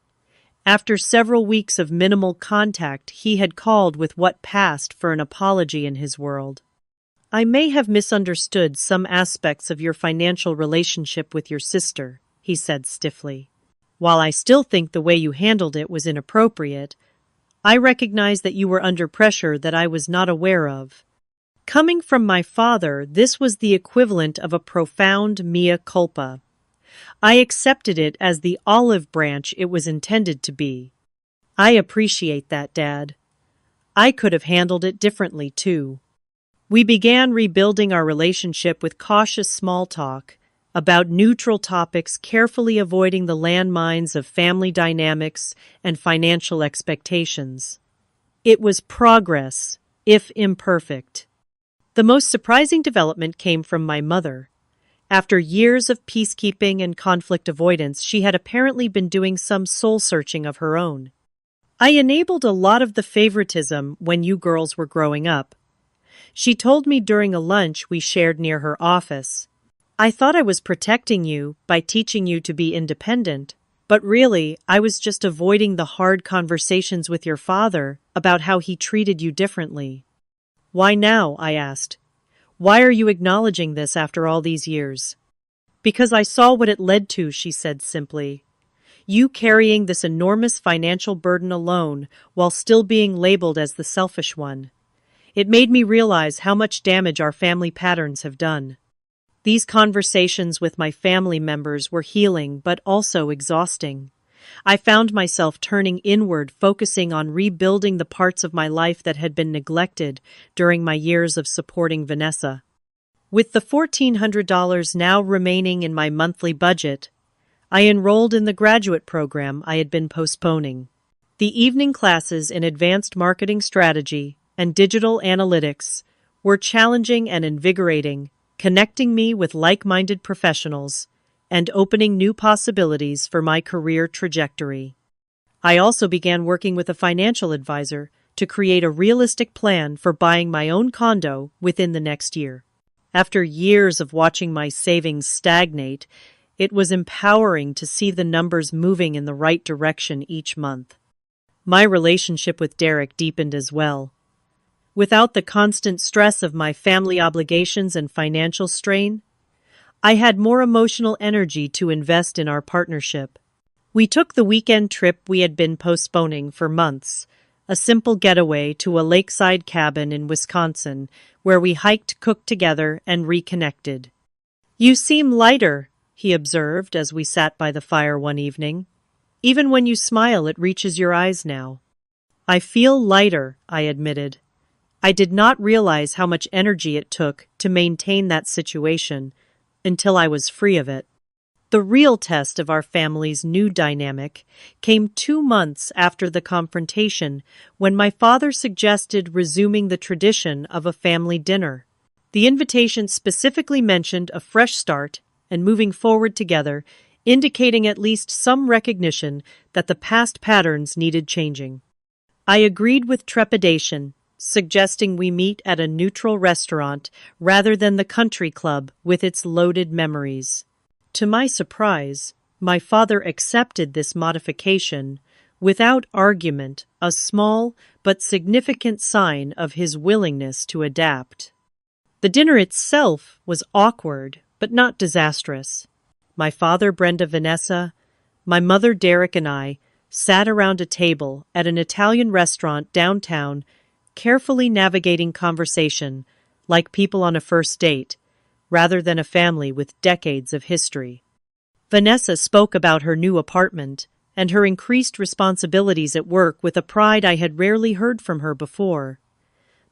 After several weeks of minimal contact, he had called with what passed for an apology in his world. I may have misunderstood some aspects of your financial relationship with your sister, he said stiffly. While I still think the way you handled it was inappropriate, I recognize that you were under pressure that I was not aware of. Coming from my father, this was the equivalent of a profound mea culpa. I accepted it as the olive branch it was intended to be. I appreciate that, Dad. I could have handled it differently, too. We began rebuilding our relationship with cautious small talk about neutral topics, carefully avoiding the landmines of family dynamics and financial expectations. It was progress, if imperfect. The most surprising development came from my mother. After years of peacekeeping and conflict avoidance, she had apparently been doing some soul-searching of her own. I enabled a lot of the favoritism when you girls were growing up. She told me during a lunch we shared near her office. I thought I was protecting you by teaching you to be independent, but really, I was just avoiding the hard conversations with your father about how he treated you differently. Why now? I asked. Why are you acknowledging this after all these years? Because I saw what it led to, she said simply. You carrying this enormous financial burden alone while still being labeled as the selfish one. It made me realize how much damage our family patterns have done. These conversations with my family members were healing but also exhausting. I found myself turning inward, focusing on rebuilding the parts of my life that had been neglected during my years of supporting Vanessa. With the $1,400 now remaining in my monthly budget, I enrolled in the graduate program I had been postponing. The evening classes in advanced marketing strategy and digital analytics were challenging and invigorating, connecting me with like-minded professionals and opening new possibilities for my career trajectory. I also began working with a financial advisor to create a realistic plan for buying my own condo within the next year. After years of watching my savings stagnate, it was empowering to see the numbers moving in the right direction each month. My relationship with Derek deepened as well. Without the constant stress of my family obligations and financial strain, I had more emotional energy to invest in our partnership. We took the weekend trip we had been postponing for months, a simple getaway to a lakeside cabin in Wisconsin where we hiked, cooked together, and reconnected. You seem lighter, he observed as we sat by the fire one evening. Even when you smile, it reaches your eyes now. I feel lighter, I admitted. I did not realize how much energy it took to maintain that situation until I was free of it. The real test of our family's new dynamic came 2 months after the confrontation, when my father suggested resuming the tradition of a family dinner. The invitation specifically mentioned a fresh start and moving forward together, indicating at least some recognition that the past patterns needed changing. I agreed with trepidation, suggesting we meet at a neutral restaurant rather than the country club with its loaded memories. To my surprise, my father accepted this modification without argument, a small but significant sign of his willingness to adapt. The dinner itself was awkward, but not disastrous. My father, Brenda, Vanessa, my mother, Derek, and I sat around a table at an Italian restaurant downtown, carefully navigating conversation like people on a first date, rather than a family with decades of history. Vanessa spoke about her new apartment and her increased responsibilities at work with a pride I had rarely heard from her before.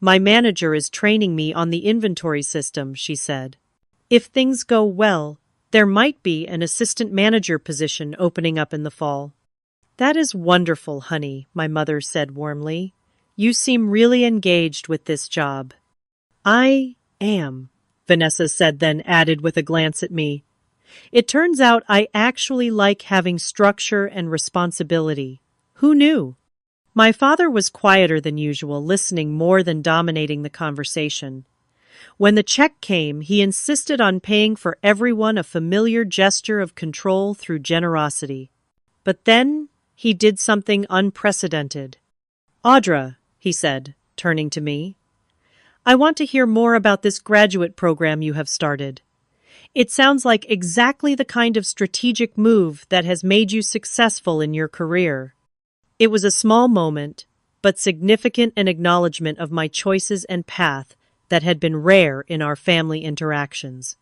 "My manager is training me on the inventory system," she said. "If things go well, there might be an assistant manager position opening up in the fall." "That is wonderful, honey," my mother said warmly. "You seem really engaged with this job." "I am," Vanessa said, then added with a glance at me. "It turns out I actually like having structure and responsibility. Who knew?" My father was quieter than usual, listening more than dominating the conversation. When the check came, he insisted on paying for everyone, a familiar gesture of control through generosity. But then he did something unprecedented. "Audra," he said, turning to me, "I want to hear more about this graduate program you have started. It sounds like exactly the kind of strategic move that has made you successful in your career." It was a small moment, but significant, an acknowledgement of my choices and path that had been rare in our family interactions.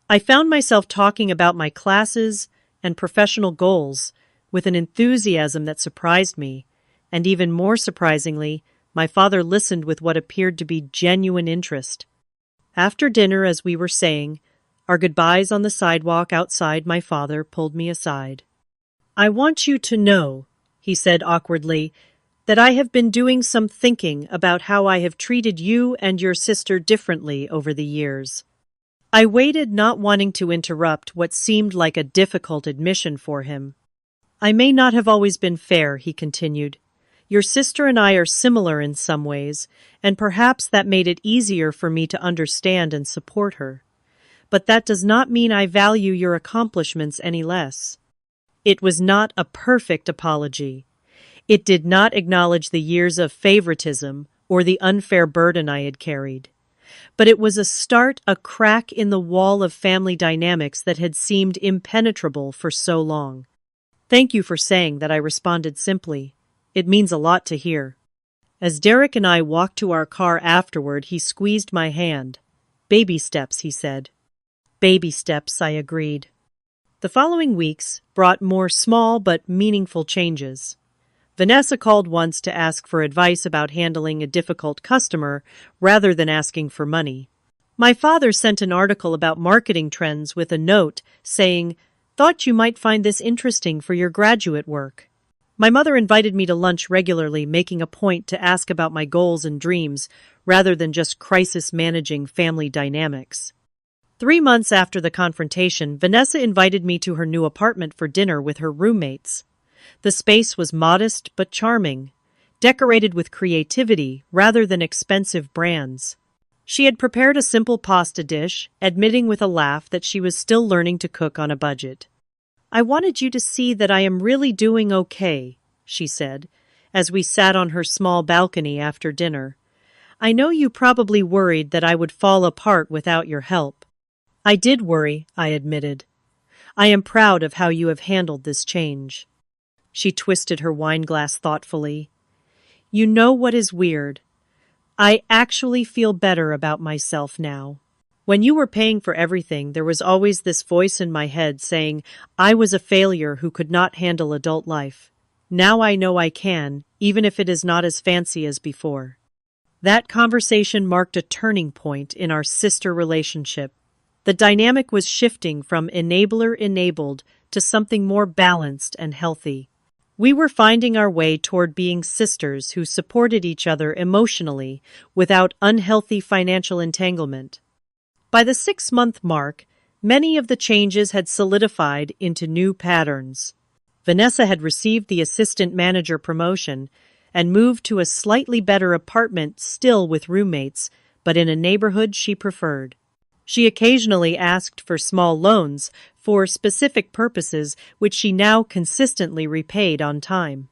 I found myself talking about my classes and professional goals with an enthusiasm that surprised me, and even more surprisingly, my father listened with what appeared to be genuine interest. After dinner, as we were saying our goodbyes on the sidewalk outside, my father pulled me aside. "I want you to know," he said awkwardly, "that I have been doing some thinking about how I have treated you and your sister differently over the years." I waited, not wanting to interrupt what seemed like a difficult admission for him. "I may not have always been fair," he continued. "Your sister and I are similar in some ways, and perhaps that made it easier for me to understand and support her. But that does not mean I value your accomplishments any less." It was not a perfect apology. It did not acknowledge the years of favoritism or the unfair burden I had carried. But it was a start, a crack in the wall of family dynamics that had seemed impenetrable for so long. "Thank you for saying that," I responded simply. "It means a lot to hear." As Derek and I walked to our car afterward, he squeezed my hand. "Baby steps," he said. "Baby steps," I agreed. The following weeks brought more small but meaningful changes. Vanessa called once to ask for advice about handling a difficult customer rather than asking for money. My father sent an article about marketing trends with a note saying, "Thought you might find this interesting for your graduate work." My mother invited me to lunch regularly, making a point to ask about my goals and dreams rather than just crisis managing family dynamics. 3 months after the confrontation, Vanessa invited me to her new apartment for dinner with her roommates. The space was modest but charming, decorated with creativity rather than expensive brands. She had prepared a simple pasta dish, admitting with a laugh that she was still learning to cook on a budget. "I wanted you to see that I am really doing okay," she said, as we sat on her small balcony after dinner. "I know you probably worried that I would fall apart without your help." "I did worry," I admitted. "I am proud of how you have handled this change." She twisted her wine glass thoughtfully. "You know what is weird? I actually feel better about myself now. When you were paying for everything, there was always this voice in my head saying I was a failure who could not handle adult life. Now I know I can, even if it is not as fancy as before." That conversation marked a turning point in our sister relationship. The dynamic was shifting from enabler-enabled to something more balanced and healthy. We were finding our way toward being sisters who supported each other emotionally without unhealthy financial entanglement. By the 6-month mark, many of the changes had solidified into new patterns. Vanessa had received the assistant manager promotion and moved to a slightly better apartment, still with roommates, but in a neighborhood she preferred. She occasionally asked for small loans for specific purposes, which she now consistently repaid on time.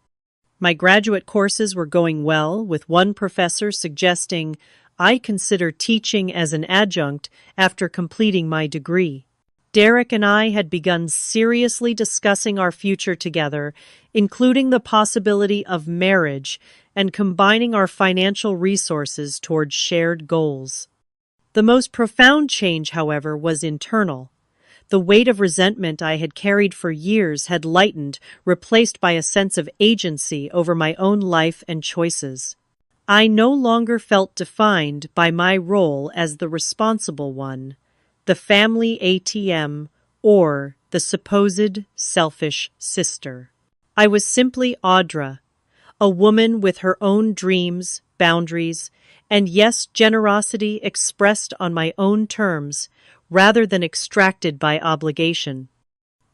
My graduate courses were going well, with one professor suggesting I consider teaching as an adjunct after completing my degree. Derek and I had begun seriously discussing our future together, including the possibility of marriage and combining our financial resources toward shared goals. The most profound change, however, was internal. The weight of resentment I had carried for years had lightened, replaced by a sense of agency over my own life and choices. I no longer felt defined by my role as the responsible one, the family ATM, or the supposed selfish sister. I was simply Audra, a woman with her own dreams, boundaries, and yes, generosity expressed on my own terms, rather than extracted by obligation.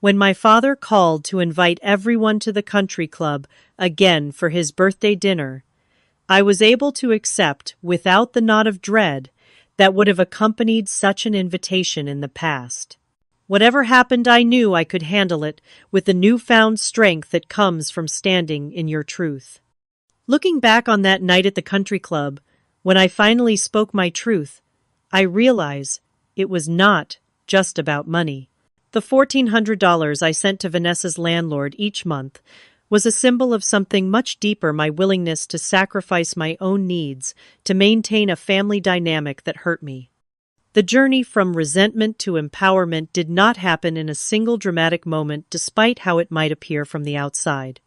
When my father called to invite everyone to the country club again for his birthday dinner, I was able to accept, without the knot of dread that would have accompanied such an invitation in the past. Whatever happened, I knew I could handle it with the newfound strength that comes from standing in your truth. Looking back on that night at the country club, when I finally spoke my truth, I realize it was not just about money. The $1,400 I sent to Vanessa's landlord each month was a symbol of something much deeper: my willingness to sacrifice my own needs to maintain a family dynamic that hurt me. The journey from resentment to empowerment did not happen in a single dramatic moment, despite how it might appear from the outside.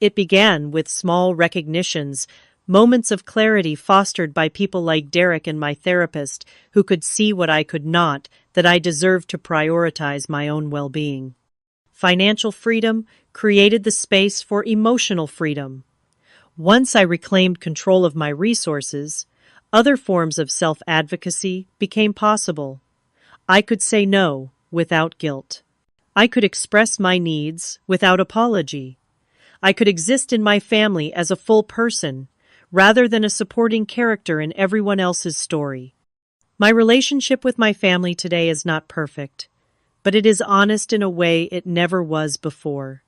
It began with small recognitions, moments of clarity fostered by people like Derek and my therapist, who could see what I could not, that I deserved to prioritize my own well-being. Financial freedom created the space for emotional freedom. Once I reclaimed control of my resources, other forms of self-advocacy became possible. I could say no without guilt. I could express my needs without apology. I could exist in my family as a full person, rather than a supporting character in everyone else's story. My relationship with my family today is not perfect, but it is honest in a way it never was before.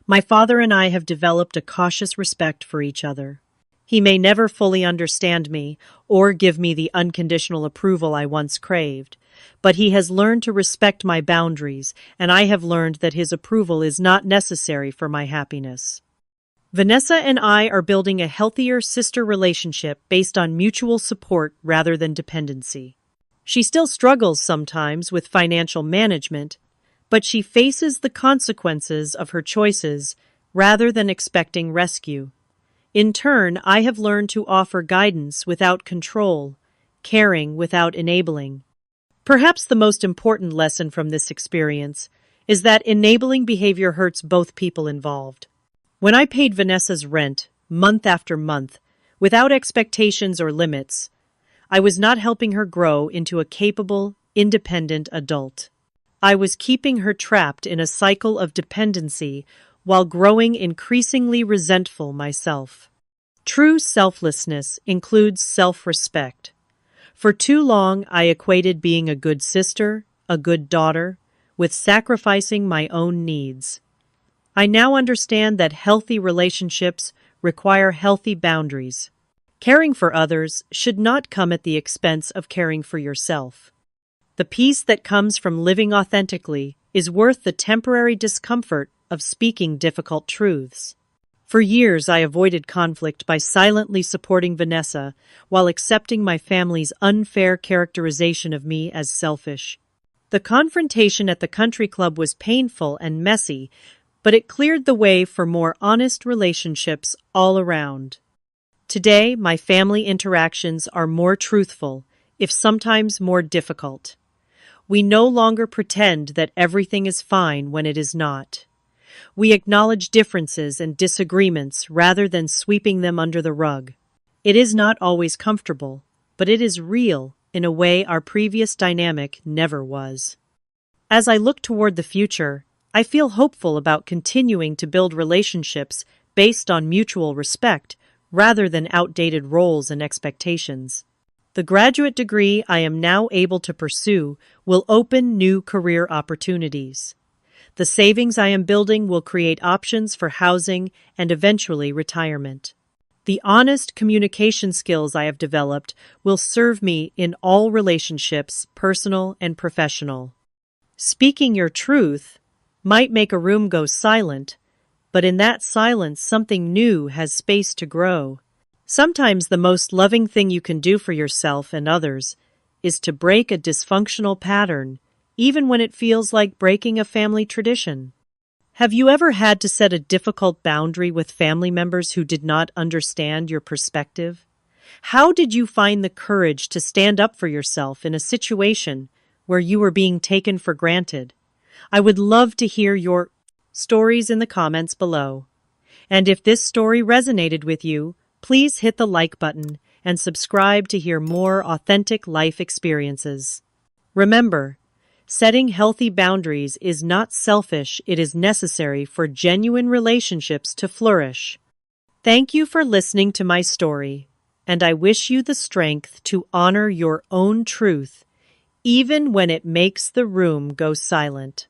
My father and I have developed a cautious respect for each other. He may never fully understand me or give me the unconditional approval I once craved, but he has learned to respect my boundaries, and I have learned that his approval is not necessary for my happiness. Vanessa and I are building a healthier sister relationship based on mutual support rather than dependency. She still struggles sometimes with financial management, but she faces the consequences of her choices rather than expecting rescue. In turn, I have learned to offer guidance without control, caring without enabling. Perhaps the most important lesson from this experience is that enabling behavior hurts both people involved. When I paid Vanessa's rent, month after month, without expectations or limits, I was not helping her grow into a capable, independent adult. I was keeping her trapped in a cycle of dependency while growing increasingly resentful myself. True selflessness includes self-respect. For too long, I equated being a good sister, a good daughter, with sacrificing my own needs. I now understand that healthy relationships require healthy boundaries. Caring for others should not come at the expense of caring for yourself. The peace that comes from living authentically is worth the temporary discomfort of speaking difficult truths. For years, I avoided conflict by silently supporting Vanessa while accepting my family's unfair characterization of me as selfish. The confrontation at the country club was painful and messy, but it cleared the way for more honest relationships all around. Today, my family interactions are more truthful, if sometimes more difficult. We no longer pretend that everything is fine when it is not. We acknowledge differences and disagreements rather than sweeping them under the rug. It is not always comfortable, but it is real in a way our previous dynamic never was. As I look toward the future, I feel hopeful about continuing to build relationships based on mutual respect rather than outdated roles and expectations. The graduate degree I am now able to pursue will open new career opportunities. The savings I am building will create options for housing and eventually retirement. The honest communication skills I have developed will serve me in all relationships, personal and professional. Speaking your truth might make a room go silent, but in that silence something new has space to grow. Sometimes the most loving thing you can do for yourself and others is to break a dysfunctional pattern, even when it feels like breaking a family tradition. Have you ever had to set a difficult boundary with family members who did not understand your perspective? How did you find the courage to stand up for yourself in a situation where you were being taken for granted? I would love to hear your stories in the comments below. And if this story resonated with you, please hit the like button and subscribe to hear more authentic life experiences. Remember, setting healthy boundaries is not selfish, it is necessary for genuine relationships to flourish. Thank you for listening to my story, and I wish you the strength to honor your own truth, even when it makes the room go silent.